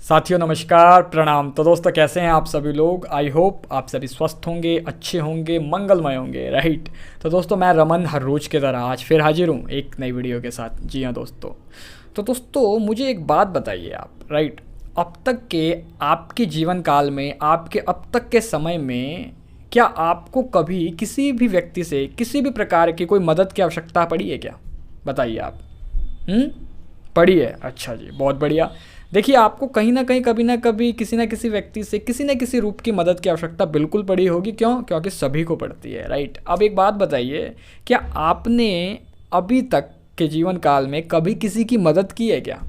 साथियों नमस्कार प्रणाम। तो दोस्तों कैसे हैं आप सभी लोग। आई होप आप सभी स्वस्थ होंगे, अच्छे होंगे, मंगलमय होंगे, राइट। तो दोस्तों मैं रमन हर रोज़ की तरह आज फिर हाजिर हूँ एक नई वीडियो के साथ। जी हाँ दोस्तों। तो दोस्तों मुझे एक बात बताइए आप, राइट। अब तक के आपके जीवन काल में, आपके अब तक के समय में क्या आपको कभी किसी भी व्यक्ति से किसी भी प्रकार की कोई मदद की आवश्यकता पड़ी है क्या? बताइए आप। हम्म पड़ी है। अच्छा जी, बहुत बढ़िया। देखिए आपको कहीं ना कहीं कभी ना कभी किसी ना किसी व्यक्ति से किसी ना किसी रूप की मदद की आवश्यकता बिल्कुल पड़ी होगी। क्यों? क्योंकि सभी को पड़ती है, राइट। अब एक बात बताइए, क्या आपने अभी तक के जीवन काल में कभी किसी की मदद की है क्या?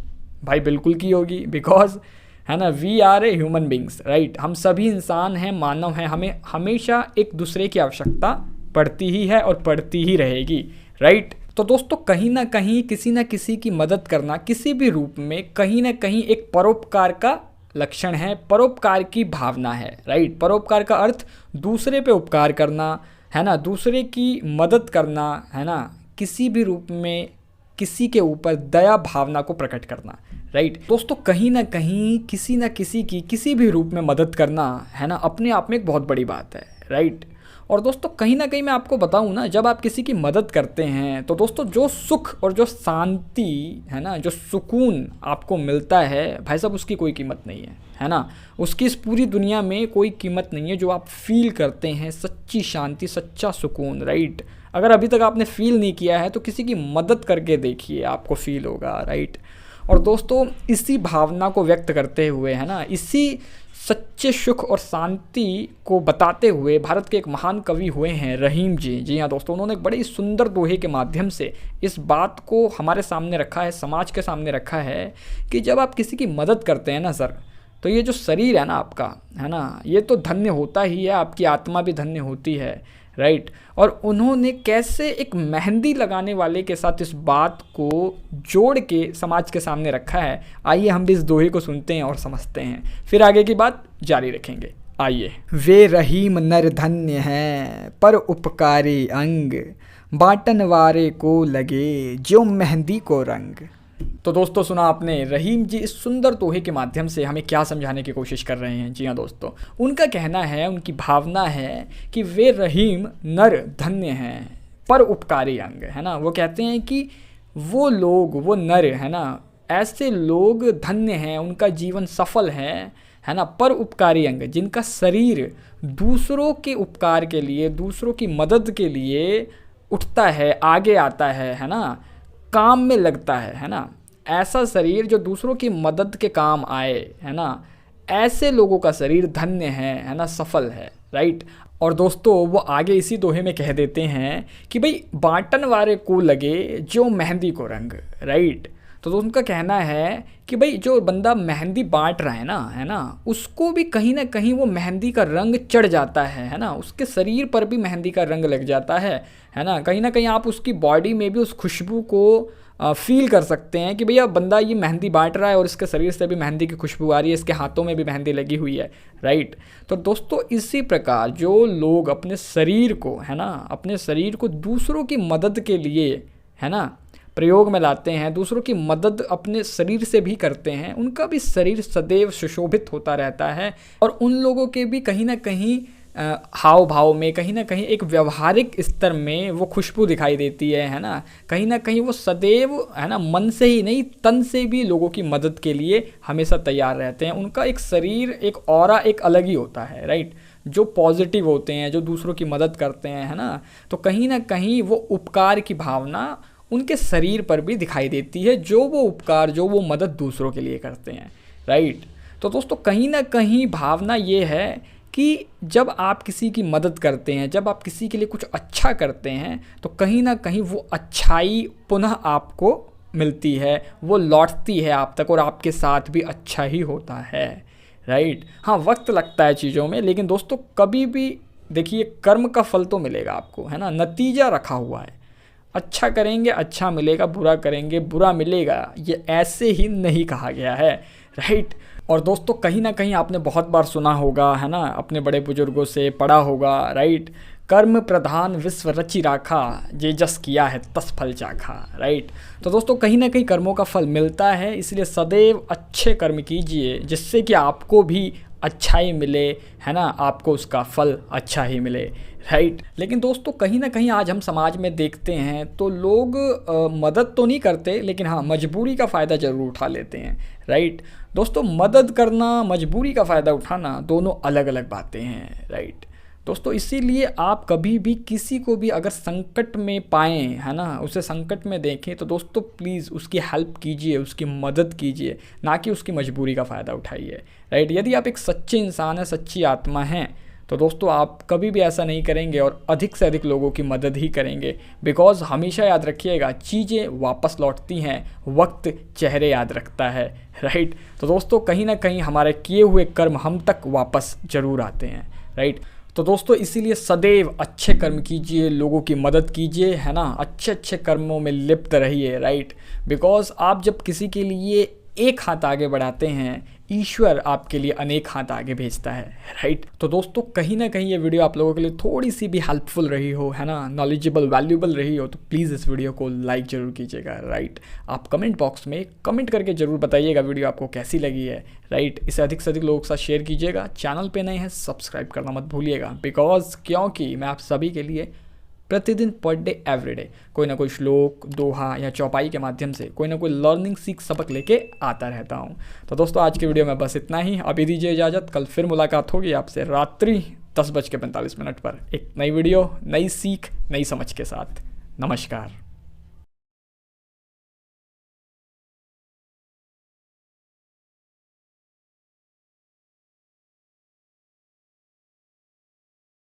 भाई बिल्कुल की होगी, बिकॉज है ना, we are a human beings, right. हम सभी इंसान हैं, मानव हैं, हमें हमेशा एक दूसरे की आवश्यकता पड़ती ही है और पड़ती ही रहेगी, राइट। तो दोस्तों कहीं ना कहीं किसी ना किसी की मदद करना किसी भी रूप में कहीं ना कहीं एक परोपकार का लक्षण है, परोपकार की भावना है, राइट। परोपकार का अर्थ दूसरे पे उपकार करना, है ना, दूसरे की मदद करना, है ना, किसी भी रूप में किसी के ऊपर दया भावना को प्रकट करना, राइट। दोस्तों कहीं ना कहीं किसी ना किसी की किसी भी रूप में मदद करना, है ना, अपने आप में एक बहुत बड़ी बात है, राइट। और दोस्तों कहीं ना कहीं मैं आपको बताऊं ना, जब आप किसी की मदद करते हैं तो दोस्तों जो सुख और जो शांति, है ना, जो सुकून आपको मिलता है, भाई साहब उसकी कोई कीमत नहीं है ना। उसकी इस पूरी दुनिया में कोई कीमत नहीं है। जो आप फील करते हैं सच्ची शांति, सच्चा सुकून, राइट। अगर अभी तक आपने फील नहीं किया है तो किसी की मदद करके देखिए, आपको फील होगा, राइट। और दोस्तों इसी भावना को व्यक्त करते हुए, है ना, इसी सच्चे सुख और शांति को बताते हुए भारत के एक महान कवि हुए हैं रहीम जी। जी हाँ दोस्तों, उन्होंने एक बड़े ही सुंदर दोहे के माध्यम से इस बात को हमारे सामने रखा है, समाज के सामने रखा है कि जब आप किसी की मदद करते हैं ना सर, तो ये जो शरीर है ना आपका, है ना, ये तो धन्य होता ही है, आपकी आत्मा भी धन्य होती है, राइट। और उन्होंने कैसे एक मेहंदी लगाने वाले के साथ इस बात को जोड़ के समाज के सामने रखा है, आइए हम भी इस दोहे को सुनते हैं और समझते हैं, फिर आगे की बात जारी रखेंगे। आइए। वे रहीम नर धन्य हैं पर उपकारी अंग, बाटन वारे को लगे जो मेहंदी को रंग। तो दोस्तों सुना आपने, रहीम जी इस सुंदर दोहे के माध्यम से हमें क्या समझाने की कोशिश कर रहे हैं। जी हाँ दोस्तों, उनका कहना है, उनकी भावना है कि वे रहीम नर धन्य हैं पर उपकारी अंग, है ना। वो कहते हैं कि वो लोग, वो नर, है ना, ऐसे लोग धन्य हैं, उनका जीवन सफल है ना, पर उपकारी अंग, जिनका शरीर दूसरों के उपकार के लिए, दूसरों की मदद के लिए उठता है, आगे आता है ना, काम में लगता है ना। ऐसा शरीर जो दूसरों की मदद के काम आए, है ना, ऐसे लोगों का शरीर धन्य है ना, सफल है, राइट। और दोस्तों वो आगे इसी दोहे में कह देते हैं कि भाई बाटन वारे को लगे जो मेहंदी को रंग, राइट। तो उनका कहना है कि भाई जो बंदा मेहंदी बांट रहा है ना, उसको भी कहीं ना कहीं वो मेहंदी का रंग चढ़ जाता है ना, उसके शरीर पर भी मेहंदी का रंग लग जाता है ना। कहीं ना कहीं आप उसकी बॉडी में भी उस खुशबू को फील कर सकते हैं कि भैया बंदा ये मेहंदी बांट रहा है और इसके शरीर से भी मेहंदी की खुशबू आ रही है, इसके हाथों में भी मेहंदी लगी हुई है, राइट। तो दोस्तों इसी प्रकार जो लोग अपने शरीर को, है ना, अपने शरीर को दूसरों की मदद के लिए, है ना, प्रयोग में लाते हैं, दूसरों की मदद अपने शरीर से भी करते हैं, उनका भी शरीर सदैव सुशोभित होता रहता है। और उन लोगों के भी कहीं ना कहीं हाव भाव में, कहीं ना कहीं एक व्यवहारिक स्तर में वो खुशबू दिखाई देती है ना। कहीं ना कहीं वो सदैव, है ना, मन से ही नहीं तन से भी लोगों की मदद के लिए हमेशा तैयार रहते हैं। उनका एक शरीर, एक ऑरा एक अलग ही होता है, राइट। जो पॉजिटिव होते हैं, जो दूसरों की मदद करते हैं, है ना, तो कहीं ना कहीं वो उपकार की भावना उनके शरीर पर भी दिखाई देती है, जो वो उपकार, जो वो मदद दूसरों के लिए करते हैं, राइट। तो दोस्तों कहीं ना कहीं भावना ये है कि जब आप किसी की मदद करते हैं, जब आप किसी के लिए कुछ अच्छा करते हैं, तो कहीं ना कहीं वो अच्छाई पुनः आपको मिलती है, वो लौटती है आप तक और आपके साथ भी अच्छा ही होता है, राइट। हाँ वक्त लगता है चीज़ों में, लेकिन दोस्तों कभी भी देखिए कर्म का फल तो मिलेगा आपको, है ना, नतीजा रखा हुआ है। अच्छा करेंगे अच्छा मिलेगा, बुरा करेंगे बुरा मिलेगा, ये ऐसे ही नहीं कहा गया है, राइट। और दोस्तों कहीं ना कहीं आपने बहुत बार सुना होगा, है ना, अपने बड़े बुजुर्गों से पढ़ा होगा, राइट, कर्म प्रधान विश्व रचि राखा, जे जस किया है तस फल चाखा, राइट। तो दोस्तों कहीं ना कहीं कर्मों का फल मिलता है, इसलिए सदैव अच्छे कर्म कीजिए जिससे कि आपको भी अच्छा ही मिले, है ना, आपको उसका फल अच्छा ही मिले, राइट। लेकिन दोस्तों कहीं ना कहीं आज हम समाज में देखते हैं तो लोग मदद तो नहीं करते, लेकिन हाँ मजबूरी का फ़ायदा ज़रूर उठा लेते हैं, राइट। दोस्तों मदद करना, मजबूरी का फ़ायदा उठाना दोनों अलग अलग बातें हैं, राइट। दोस्तों इसीलिए आप कभी भी किसी को भी अगर संकट में पाएँ, है ना, उसे संकट में देखें तो दोस्तों प्लीज़ उसकी हेल्प कीजिए, उसकी मदद कीजिए, ना कि उसकी मजबूरी का फ़ायदा उठाइए, राइट। यदि आप एक सच्चे इंसान हैं, सच्ची आत्मा हैं, तो दोस्तों आप कभी भी ऐसा नहीं करेंगे और अधिक से अधिक लोगों की मदद ही करेंगे। बिकॉज़ हमेशा याद रखिएगा, चीज़ें वापस लौटती हैं, वक्त चेहरे याद रखता है, राइट। तो दोस्तों कहीं ना कहीं हमारे किए हुए कर्म हम तक वापस ज़रूर आते हैं, राइट। तो दोस्तों इसीलिए सदैव अच्छे कर्म कीजिए, लोगों की मदद कीजिए, है ना, अच्छे अच्छे कर्मों में लिप्त रहिए, राइट। बिकॉज़ आप जब किसी के लिए एक हाथ आगे बढ़ाते हैं, ईश्वर आपके लिए अनेक हाथ आगे भेजता है, राइट। तो दोस्तों कहीं ना कहीं ये वीडियो आप लोगों के लिए थोड़ी सी भी हेल्पफुल रही हो, है ना, नॉलेजेबल वैल्यूएबल रही हो, तो प्लीज़ इस वीडियो को लाइक ज़रूर कीजिएगा, राइट। आप कमेंट बॉक्स में कमेंट करके ज़रूर बताइएगा वीडियो आपको कैसी लगी है, राइट। इसे अधिक से अधिक लोगों के साथ शेयर कीजिएगा। चैनल पे नए हैं सब्सक्राइब करना मत भूलिएगा, बिकॉज क्योंकि मैं आप सभी के लिए प्रतिदिन पर डे एवरीडे कोई ना कोई श्लोक, दोहा या चौपाई के माध्यम से कोई ना कोई लर्निंग सीख सबक लेके आता रहता हूँ। तो दोस्तों आज के वीडियो में बस इतना ही, अभी दीजिए इजाज़त। कल फिर मुलाकात होगी आपसे रात्रि 10:45 पर एक नई वीडियो, नई सीख, नई समझ के साथ। नमस्कार।